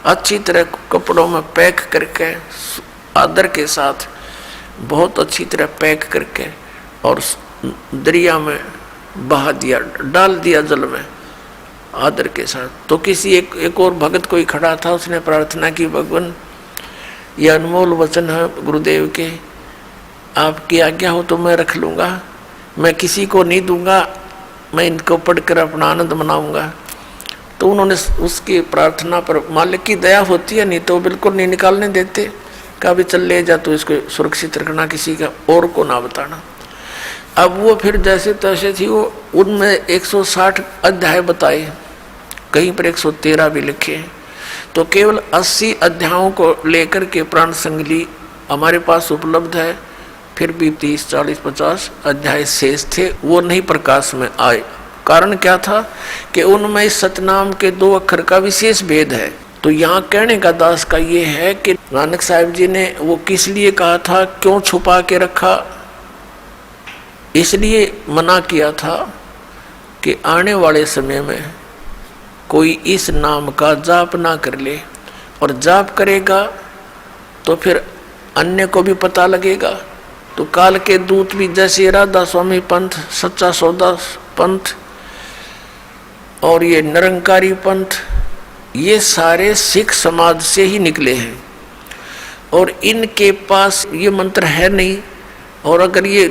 अच्छी तरह कपड़ों में पैक करके आदर के साथ बहुत अच्छी तरह पैक करके और दरिया में बहा दिया, डाल दिया जल में आदर के साथ। तो किसी एक और भगत कोई खड़ा था, उसने प्रार्थना की, भगवान ये अनमोल वचन है गुरुदेव के, आपकी आज्ञा हो तो मैं रख लूँगा, मैं किसी को नहीं दूंगा, मैं इनको पढ़कर अपना आनंद मनाऊंगा। तो उन्होंने उसकी प्रार्थना पर, मालिक की दया होती है, नहीं तो बिल्कुल नहीं निकालने देते, कहा भी चल ले जा, तो इसको सुरक्षित रखना, किसी का और को ना बताना। अब वो फिर जैसे तैसे थी वो, उनमें 160 अध्याय बताए, कहीं पर 113 भी लिखे हैं। तो केवल 80 अध्यायों को लेकर के प्राण संगली हमारे पास उपलब्ध है, फिर भी 30, 40, 50 अध्याय शेष थे, वो नहीं प्रकाश में आए। कारण क्या था कि उनमें सतनाम के 2 अक्षर का विशेष भेद है। तो यहाँ कहने का दास का ये है कि नानक साहब जी ने वो किस लिए कहा था, क्यों छुपा के रखा, इसलिए मना किया था कि आने वाले समय में कोई इस नाम का जाप ना कर ले, और जाप करेगा तो फिर अन्य को भी पता लगेगा। तो काल के दूत भी जैसे राधा स्वामी पंथ, सच्चा सौदा पंथ और ये निरंकारी पंथ, ये सारे सिख समाज से ही निकले हैं, और इनके पास ये मंत्र है नहीं। और अगर ये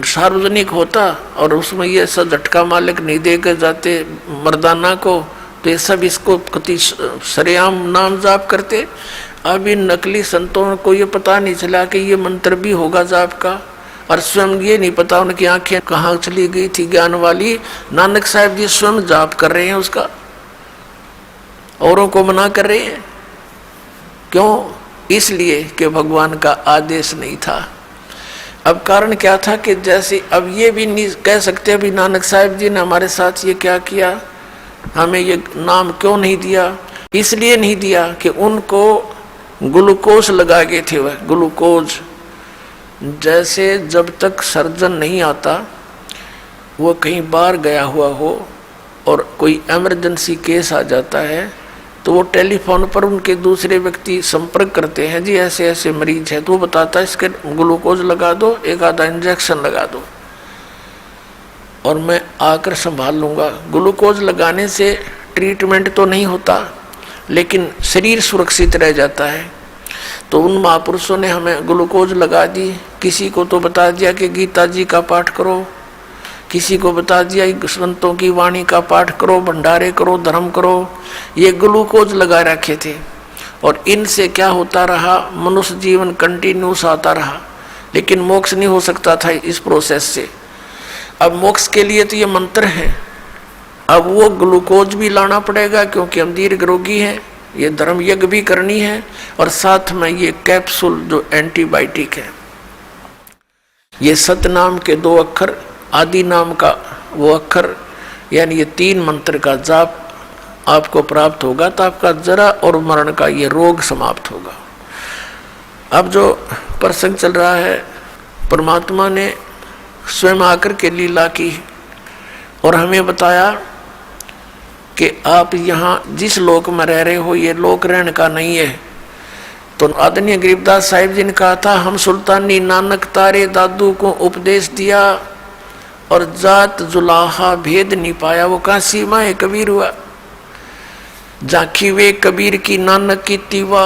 सार्वजनिक होता और उसमें ये सब झटका मालिक नहीं दे कर जाते मर्दाना को, तो ये सब इसको कति सरेआम नाम जाप करते। अब इन नकली संतों को ये पता नहीं चला कि ये मंत्र भी होगा जाप का, और स्वयं ये नहीं पता उनकी आंखें कहाँ चली गई थी ज्ञान वाली। नानक साहब जी स्वयं जाप कर रहे हैं उसका, औरों को मना कर रहे हैं। क्यों? इसलिए कि भगवान का आदेश नहीं था। अब कारण क्या था कि जैसे अब ये भी नहीं कह सकते अभी नानक साहब जी ने हमारे साथ ये क्या किया, हमें ये नाम क्यों नहीं दिया। इसलिए नहीं दिया कि उनको ग्लूकोज लगा गए थे। वह ग्लूकोज जैसे जब तक सर्जन नहीं आता, वो कहीं बाहर गया हुआ हो और कोई इमरजेंसी केस आ जाता है तो वो टेलीफोन पर उनके दूसरे व्यक्ति संपर्क करते हैं, जी ऐसे ऐसे मरीज है, तो वो बताता है इसके ग्लूकोज लगा दो, एक आधा इंजेक्शन लगा दो और मैं आकर संभाल लूँगा। ग्लूकोज लगाने से ट्रीटमेंट तो नहीं होता लेकिन शरीर सुरक्षित रह जाता है। तो उन महापुरुषों ने हमें ग्लूकोज लगा दी। किसी को तो बता दिया कि गीता जी का पाठ करो, किसी को बता दिया संतों की वाणी का पाठ करो, भंडारे करो, धर्म करो। ये ग्लूकोज लगा रखे थे और इनसे क्या होता रहा, मनुष्य जीवन कंटिन्यूस आता रहा, लेकिन मोक्ष नहीं हो सकता था इस प्रोसेस से। अब मोक्ष के लिए तो ये मंत्र है, अब वो ग्लूकोज भी लाना पड़ेगा क्योंकि हम दीर्घ रोगी हैं, ये धर्म यज्ञ भी करनी है और साथ में ये कैप्सूल जो एंटीबायोटिक है। ये सतनाम के 2 अक्षर, आदि नाम का वो अक्षर, यानी ये 3 मंत्र का जाप आपको प्राप्त होगा तो आपका जरा और मरण का ये रोग समाप्त होगा। अब जो प्रसंग चल रहा है, परमात्मा ने स्वयं आकर के लीला की और हमें बताया कि आप यहाँ जिस लोक में रह रहे हो ये लोक रहने का नहीं है। तो आदरणीय गरीबदास साहिब जी ने कहा था, हम सुल्तानी नानक तारे दादू को उपदेश दिया और जात जुलाहा भेद नहीं पाया। वो कहाँ सीमा है कबीर हुआ, झांकी वे कबीर की नानक की तीवा,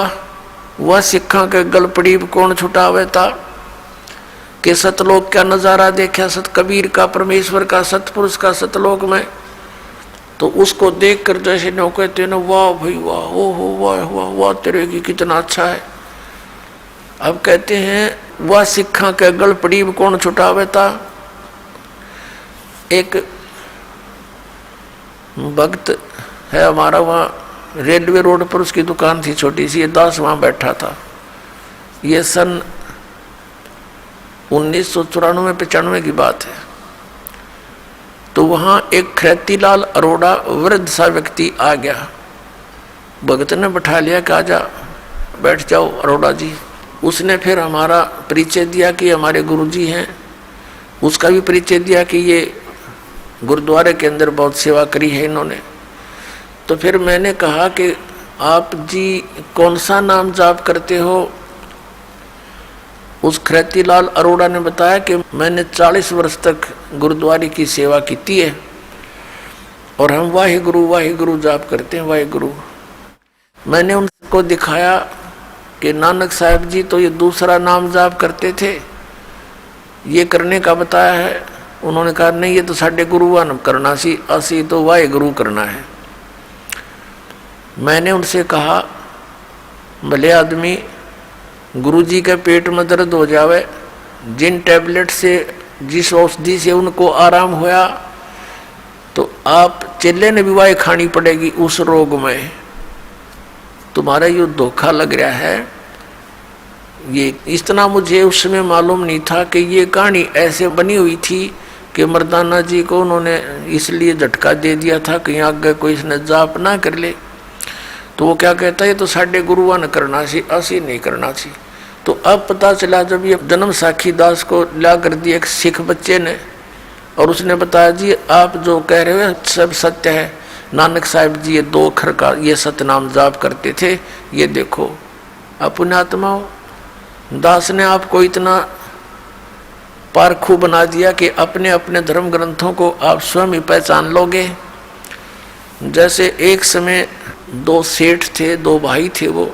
वह सिखा के गल पड़ी कौन छुटावे था। कि सतलोक का नजारा देखा सत कबीर का, परमेश्वर का, सतपुरुष का सतलोक में, तो उसको देखकर जैसे न कहते ना, वाह भाई वाह, ओ हो वाह वाह वाह तेरे की कितना अच्छा है। अब कहते हैं वह सिखा के गल पड़ी कौन छुटावे था। एक भक्त है हमारा, वहाँ रेलवे रोड पर उसकी दुकान थी छोटी सी, ये दास वहाँ बैठा था। ये सन 1994-95 की बात है। तो वहाँ एक खैतीलाल अरोड़ा वृद्ध सा व्यक्ति आ गया, भगत ने बैठा लिया कि आजा बैठ जाओ अरोड़ा जी। उसने फिर हमारा परिचय दिया कि हमारे गुरुजी हैं, उसका भी परिचय दिया कि ये गुरुद्वारे के अंदर बहुत सेवा करी है इन्होंने। तो फिर मैंने कहा कि आप जी कौन सा नाम जाप करते हो। उस खैतीलाल अरोड़ा ने बताया कि मैंने 40 वर्ष तक गुरुद्वारे की सेवा की है और हम वाहिगुरु जाप करते हैं, वाहिगुरु। मैंने उनको दिखाया कि नानक साहब जी तो ये दूसरा नाम जाप करते थे, ये करने का बताया है। उन्होंने कहा नहीं, ये तो साढ़े गुरुवान करना सी, असी तो वाहिगुरु करना है। मैंने उनसे कहा, भले आदमी गुरुजी के पेट में दर्द हो जावे, जिन टैबलेट से जिस औषधि से उनको आराम होया, तो आप चेले ने भी वाई खानी पड़ेगी उस रोग में। तुम्हारा ये धोखा लग रहा है। ये इतना मुझे उस समय मालूम नहीं था कि ये कहानी ऐसे बनी हुई थी कि मर्दाना जी को उन्होंने इसलिए झटका दे दिया था कि आगे कोई इसने जाप ना कर ले। तो वो क्या कहता है, ये तो साढ़े गुरुआ ने करना सी, असी नहीं करना सी। तो अब पता चला जब ये जन्म साखी दास को ला कर दिया एक सिख बच्चे ने, और उसने बताया जी आप जो कह रहे हो सब सत्य है। नानक साहिब जी ये 2 अक्षर का ये सतनाम जाप करते थे, ये देखो। अब पुण्यात्माओं, दास ने आपको इतना पारखू बना दिया कि अपने अपने धर्म ग्रंथों को आप स्वयं ही पहचान लोगे। जैसे एक समय 2 सेठ थे, 2 भाई थे वो,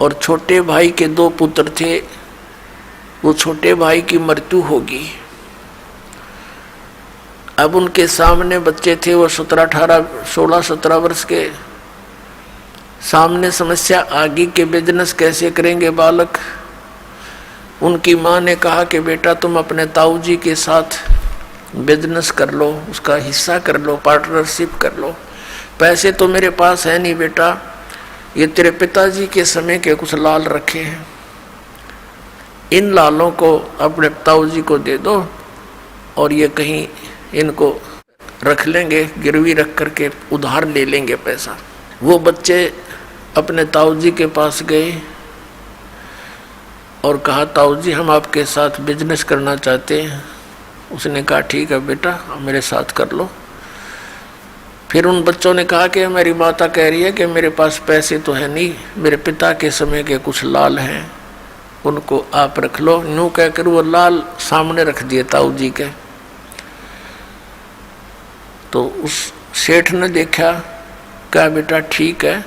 और छोटे भाई के 2 पुत्र थे। वो छोटे भाई की मृत्यु होगी। अब उनके सामने बच्चे थे, वो 16 17 वर्ष के। सामने समस्या आगे के बिजनेस कैसे करेंगे बालक। उनकी माँ ने कहा कि बेटा तुम अपने ताऊ जी के साथ बिजनेस कर लो, उसका हिस्सा कर लो, पार्टनरशिप कर लो। पैसे तो मेरे पास है नहीं बेटा, ये तेरे पिताजी के समय के कुछ लाल रखे हैं, इन लालों को अपने ताऊ जी को दे दो और ये कहीं इनको रख लेंगे, गिरवी रख करके उधार ले लेंगे पैसा। वो बच्चे अपने ताऊ जी के पास गए और कहा ताऊ जी हम आपके साथ बिजनेस करना चाहते हैं। उसने कहा ठीक है बेटा मेरे साथ कर लो। फिर उन बच्चों ने कहा कि मेरी माता कह रही है कि मेरे पास पैसे तो है नहीं, मेरे पिता के समय के कुछ लाल हैं, उनको आप रख लो। यूँ कहकर वो लाल सामने रख दिए ताऊ जी के। तो उस सेठ ने देखा, कहा बेटा ठीक है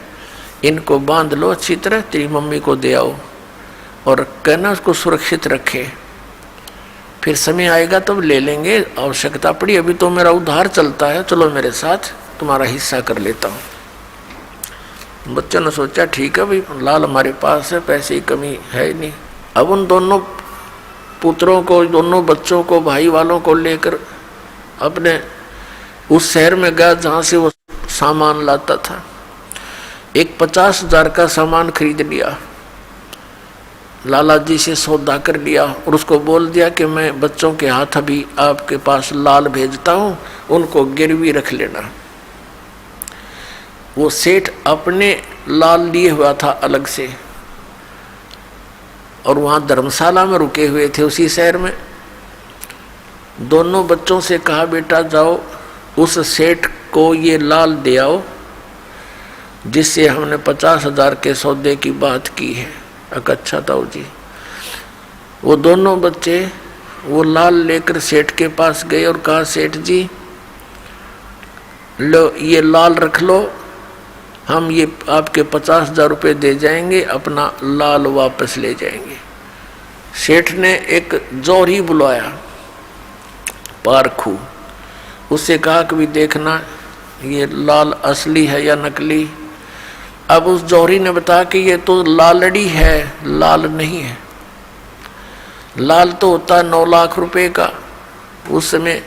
इनको बांध लो अच्छी तरह, तेरी मम्मी को दे आओ और कहना उसको सुरक्षित रखे, फिर समय आएगा तब ले लेंगे, आवश्यकता पड़ी, अभी तो मेरा उधार चलता है, चलो मेरे साथ तुम्हारा हिस्सा कर लेता हूँ। बच्चों ने सोचा ठीक है भाई लाल हमारे पास है, पैसे की कमी है ही नहीं। अब उन दोनों पुत्रों को, दोनों बच्चों को, भाई वालों को लेकर अपने उस शहर में गया जहाँ से वो सामान लाता था। एक 50,000 का सामान खरीद लिया, लाला जी से सौदा कर लिया और उसको बोल दिया कि मैं बच्चों के हाथ अभी आपके पास लाल भेजता हूँ, उनको गिरवी रख लेना। वो सेठ अपने लाल लिए हुआ था अलग से और वहाँ धर्मशाला में रुके हुए थे उसी शहर में। दोनों बच्चों से कहा बेटा जाओ उस सेठ को ये लाल दे आओ जिससे हमने 50,000 के सौदे की बात की है। अच्छा ताऊ जी। वो दोनों बच्चे वो लाल लेकर सेठ के पास गए और कहा सेठ जी लो ये लाल रख लो, हम ये आपके 50,000 रुपये दे जाएंगे, अपना लाल वापस ले जाएंगे। सेठ ने एक जौहरी बुलाया पारखू, उससे कहा कि भी देखना ये लाल असली है या नकली। अब उस जौहरी ने बताया कि ये तो लालड़ी है, लाल नहीं है। लाल तो होता 9 लाख रुपए का उस समय,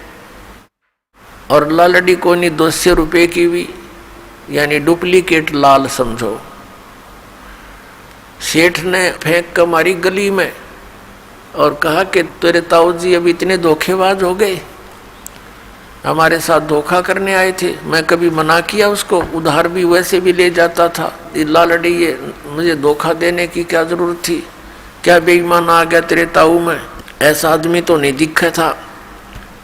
और लालड़ी को नहीं 200 रुपये की भी, यानी डुप्लीकेट लाल समझो। सेठ ने फेंक कर मारी गली में और कहा कि तेरे ताऊ जी अब इतने धोखेबाज हो गए, हमारे साथ धोखा करने आए थे, मैं कभी मना किया उसको, उधार भी वैसे भी ले जाता था, लालड़ी ये मुझे धोखा देने की क्या जरूरत थी, क्या बेईमान आ गया तेरे ताऊ में, ऐसा आदमी तो नहीं दिखा था।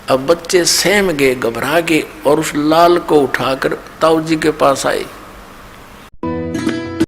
अब बच्चे सहम गए, घबरा गए और उस लाल को उठाकर ताऊ जी के पास आए।